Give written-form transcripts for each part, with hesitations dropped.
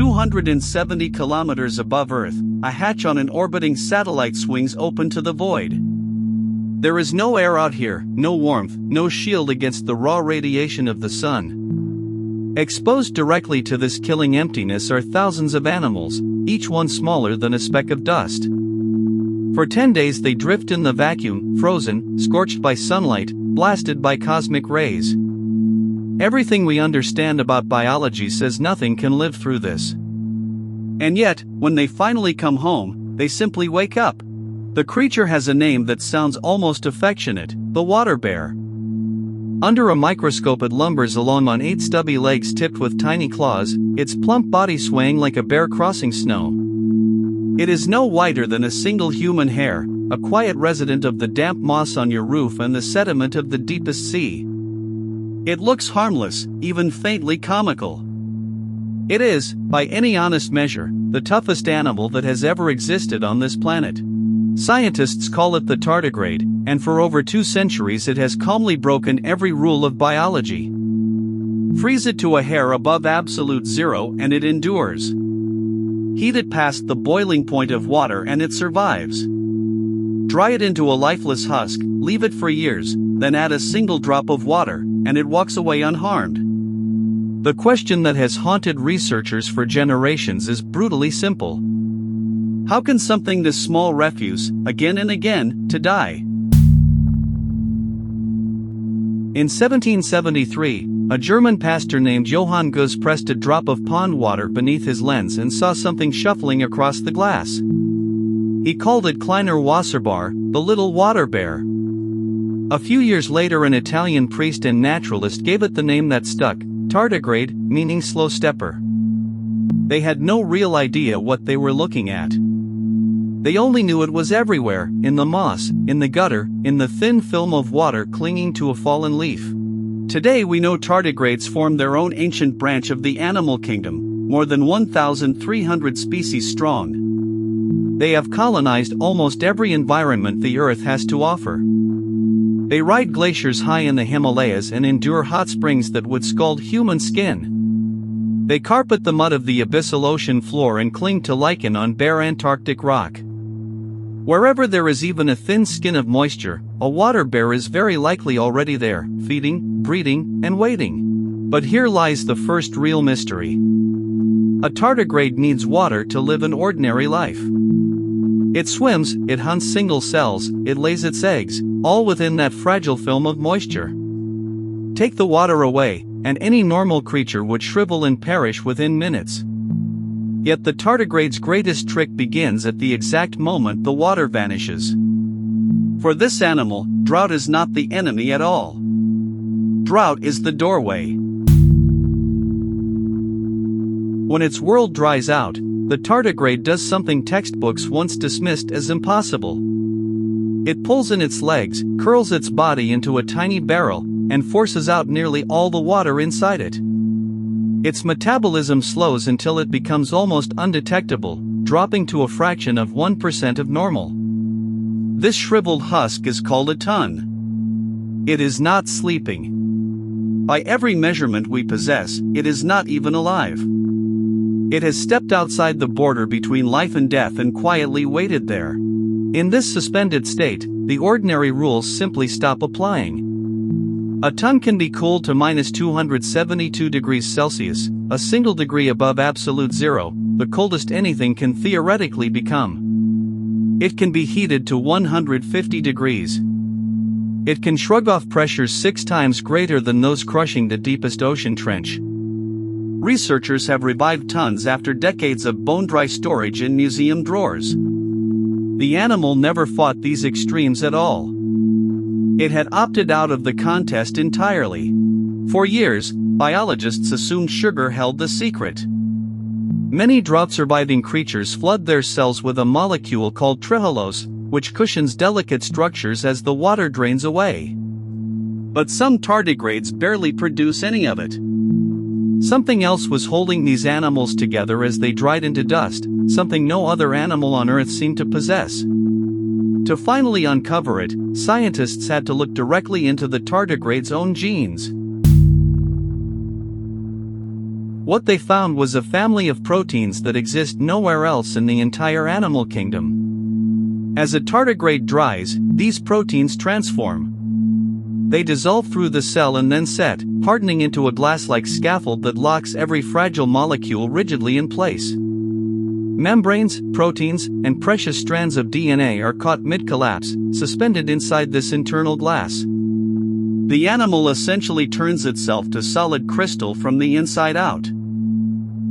270 kilometers above Earth, a hatch on an orbiting satellite swings open to the void. There is no air out here, no warmth, no shield against the raw radiation of the sun. Exposed directly to this killing emptiness are thousands of animals, each one smaller than a speck of dust. For 10 days they drift in the vacuum, frozen, scorched by sunlight, blasted by cosmic rays. Everything we understand about biology says nothing can live through this. And yet, when they finally come home, they simply wake up. The creature has a name that sounds almost affectionate, the water bear. Under a microscope it lumbers along on 8 stubby legs tipped with tiny claws, its plump body swaying like a bear crossing snow. It is no whiter than a single human hair, a quiet resident of the damp moss on your roof and the sediment of the deepest sea. It looks harmless, even faintly comical. It is, by any honest measure, the toughest animal that has ever existed on this planet. Scientists call it the tardigrade, and for over 2 centuries it has calmly broken every rule of biology. Freeze it to a hair above absolute zero and it endures. Heat it past the boiling point of water and it survives. Dry it into a lifeless husk, leave it for years, then add a single drop of water, and it walks away unharmed. The question that has haunted researchers for generations is brutally simple. How can something this small refuse, again and again, to die? In 1773, a German pastor named Johann Goes pressed a drop of pond water beneath his lens and saw something shuffling across the glass. He called it Kleiner Wasserbar, the little water bear. A few years later an Italian priest and naturalist gave it the name that stuck, tardigrade, meaning slow stepper. They had no real idea what they were looking at. They only knew it was everywhere, in the moss, in the gutter, in the thin film of water clinging to a fallen leaf. Today we know tardigrades form their own ancient branch of the animal kingdom, more than 1,300 species strong. They have colonized almost every environment the Earth has to offer. They ride glaciers high in the Himalayas and endure hot springs that would scald human skin. They carpet the mud of the abyssal ocean floor and cling to lichen on bare Antarctic rock. Wherever there is even a thin skin of moisture, a water bear is very likely already there, feeding, breeding, and waiting. But here lies the first real mystery. A tardigrade needs water to live an ordinary life. It swims, it hunts single cells, it lays its eggs, all within that fragile film of moisture. Take the water away, and any normal creature would shrivel and perish within minutes. Yet the tardigrade's greatest trick begins at the exact moment the water vanishes. For this animal, drought is not the enemy at all. Drought is the doorway. When its world dries out, the tardigrade does something textbooks once dismissed as impossible. It pulls in its legs, curls its body into a tiny barrel, and forces out nearly all the water inside it. Its metabolism slows until it becomes almost undetectable, dropping to a fraction of 1% of normal. This shriveled husk is called a ton. It is not sleeping. By every measurement we possess, it is not even alive. It has stepped outside the border between life and death and quietly waited there. In this suspended state, the ordinary rules simply stop applying. A ton can be cooled to -272 degrees Celsius, a single degree above absolute zero, the coldest anything can theoretically become. It can be heated to 150 degrees. It can shrug off pressures 6 times greater than those crushing the deepest ocean trench. Researchers have revived tons after decades of bone-dry storage in museum drawers. The animal never fought these extremes at all. It had opted out of the contest entirely. For years, biologists assumed sugar held the secret. Many drought-surviving creatures flood their cells with a molecule called trehalose, which cushions delicate structures as the water drains away. But some tardigrades barely produce any of it. Something else was holding these animals together as they dried into dust, something no other animal on Earth seemed to possess. To finally uncover it, scientists had to look directly into the tardigrade's own genes. What they found was a family of proteins that exist nowhere else in the entire animal kingdom. As a tardigrade dries, these proteins transform. They dissolve through the cell and then set, hardening into a glass-like scaffold that locks every fragile molecule rigidly in place. Membranes, proteins, and precious strands of DNA are caught mid-collapse, suspended inside this internal glass. The animal essentially turns itself to solid crystal from the inside out.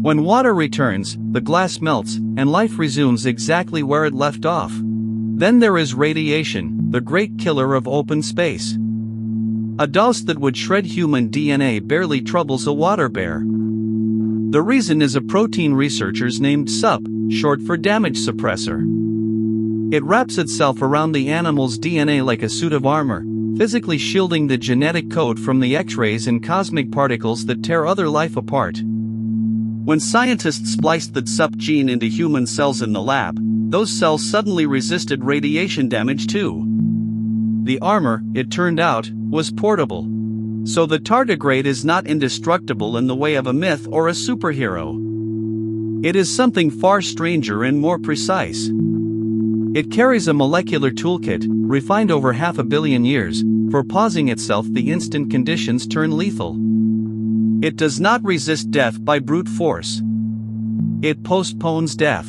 When water returns, the glass melts, and life resumes exactly where it left off. Then there is radiation, the great killer of open space. A dose that would shred human DNA barely troubles a water bear. The reason is a protein researchers named SUP, short for damage suppressor. It wraps itself around the animal's DNA like a suit of armor, physically shielding the genetic code from the X-rays and cosmic particles that tear other life apart. When scientists spliced the SUP gene into human cells in the lab, those cells suddenly resisted radiation damage too. The armor, it turned out, was portable. So the tardigrade is not indestructible in the way of a myth or a superhero. It is something far stranger and more precise. It carries a molecular toolkit, refined over 500 million years, for pausing itself the instant conditions turn lethal. It does not resist death by brute force. It postpones death.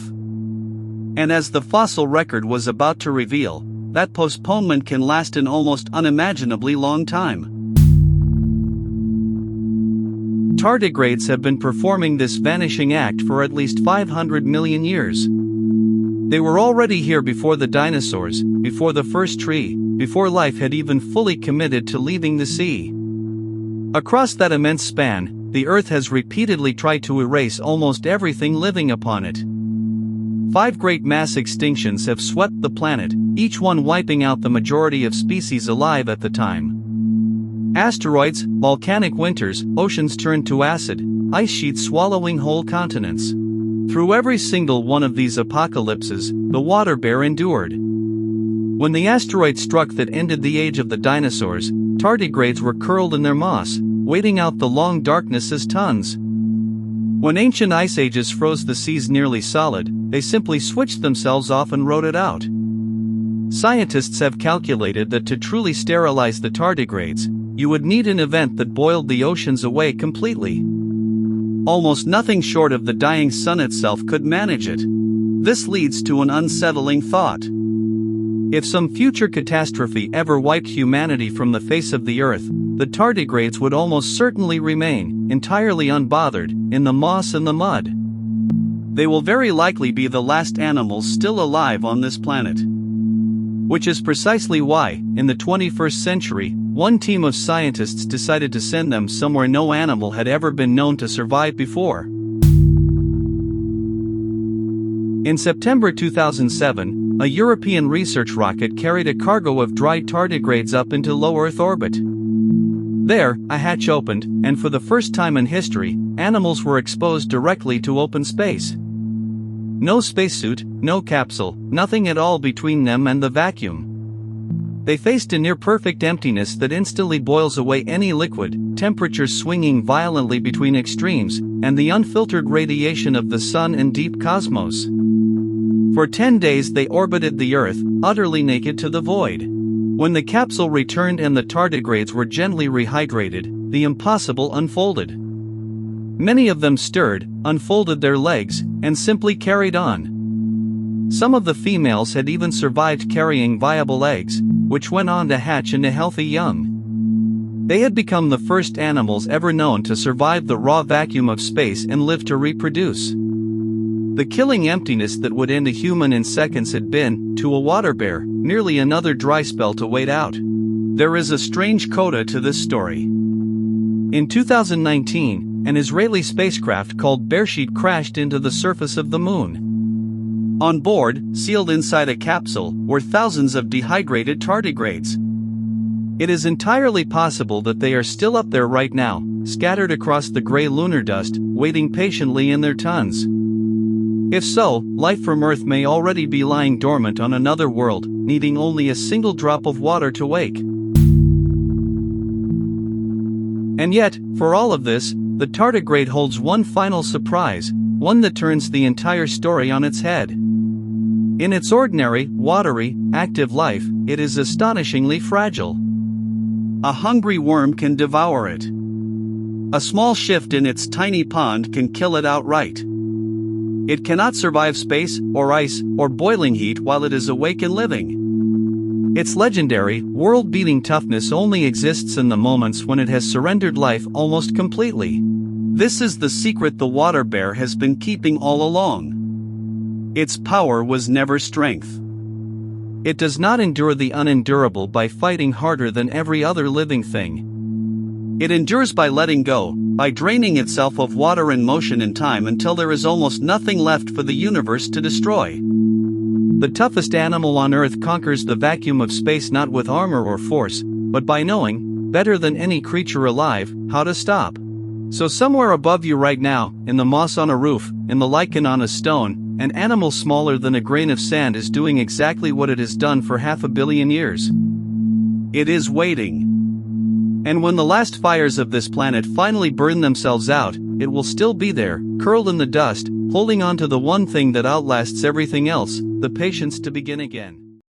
And as the fossil record was about to reveal, that postponement can last an almost unimaginably long time. Tardigrades have been performing this vanishing act for at least 500 million years. They were already here before the dinosaurs, before the first tree, before life had even fully committed to leaving the sea. Across that immense span, the Earth has repeatedly tried to erase almost everything living upon it. 5 great mass extinctions have swept the planet, each one wiping out the majority of species alive at the time. Asteroids, volcanic winters, oceans turned to acid, ice sheets swallowing whole continents. Through every single one of these apocalypses, the water bear endured. When the asteroid struck that ended the age of the dinosaurs, tardigrades were curled in their moss, waiting out the long darkness as tons. When ancient ice ages froze the seas nearly solid, they simply switched themselves off and rode it out. Scientists have calculated that to truly sterilize the tardigrades, you would need an event that boiled the oceans away completely. Almost nothing short of the dying sun itself could manage it. This leads to an unsettling thought. If some future catastrophe ever wiped humanity from the face of the earth, the tardigrades would almost certainly remain, entirely unbothered, in the moss and the mud. They will very likely be the last animals still alive on this planet. Which is precisely why, in the 21st century, one team of scientists decided to send them somewhere no animal had ever been known to survive before. In September 2007, a European research rocket carried a cargo of dry tardigrades up into low Earth orbit. There, a hatch opened, and for the first time in history, animals were exposed directly to open space. No spacesuit, no capsule, nothing at all between them and the vacuum. They faced a near-perfect emptiness that instantly boils away any liquid, temperatures swinging violently between extremes, and the unfiltered radiation of the sun and deep cosmos. For 10 days they orbited the Earth, utterly naked to the void. When the capsule returned and the tardigrades were gently rehydrated, the impossible unfolded. Many of them stirred, unfolded their legs, and simply carried on. Some of the females had even survived carrying viable eggs, which went on to hatch into healthy young. They had become the first animals ever known to survive the raw vacuum of space and live to reproduce. The killing emptiness that would end a human in seconds had been, to a water bear, merely another dry spell to wait out. There is a strange coda to this story. In 2019, an Israeli spacecraft called Beresheet crashed into the surface of the moon. On board, sealed inside a capsule, were thousands of dehydrated tardigrades. It is entirely possible that they are still up there right now, scattered across the gray lunar dust, waiting patiently in their tons. If so, life from Earth may already be lying dormant on another world, needing only a single drop of water to wake. And yet, for all of this, the tardigrade holds one final surprise, one that turns the entire story on its head. In its ordinary, watery, active life, it is astonishingly fragile. A hungry worm can devour it. A small shift in its tiny pond can kill it outright. It cannot survive space, or ice, or boiling heat while it is awake and living. Its legendary, world-beating toughness only exists in the moments when it has surrendered life almost completely. This is the secret the water bear has been keeping all along. Its power was never strength. It does not endure the unendurable by fighting harder than every other living thing. It endures by letting go, by draining itself of water and motion and time until there is almost nothing left for the universe to destroy. The toughest animal on Earth conquers the vacuum of space not with armor or force, but by knowing, better than any creature alive, how to stop. So somewhere above you right now, in the moss on a roof, in the lichen on a stone, an animal smaller than a grain of sand is doing exactly what it has done for 500 million years. It is waiting. And when the last fires of this planet finally burn themselves out, it will still be there, curled in the dust, holding on to the one thing that outlasts everything else, the patience to begin again.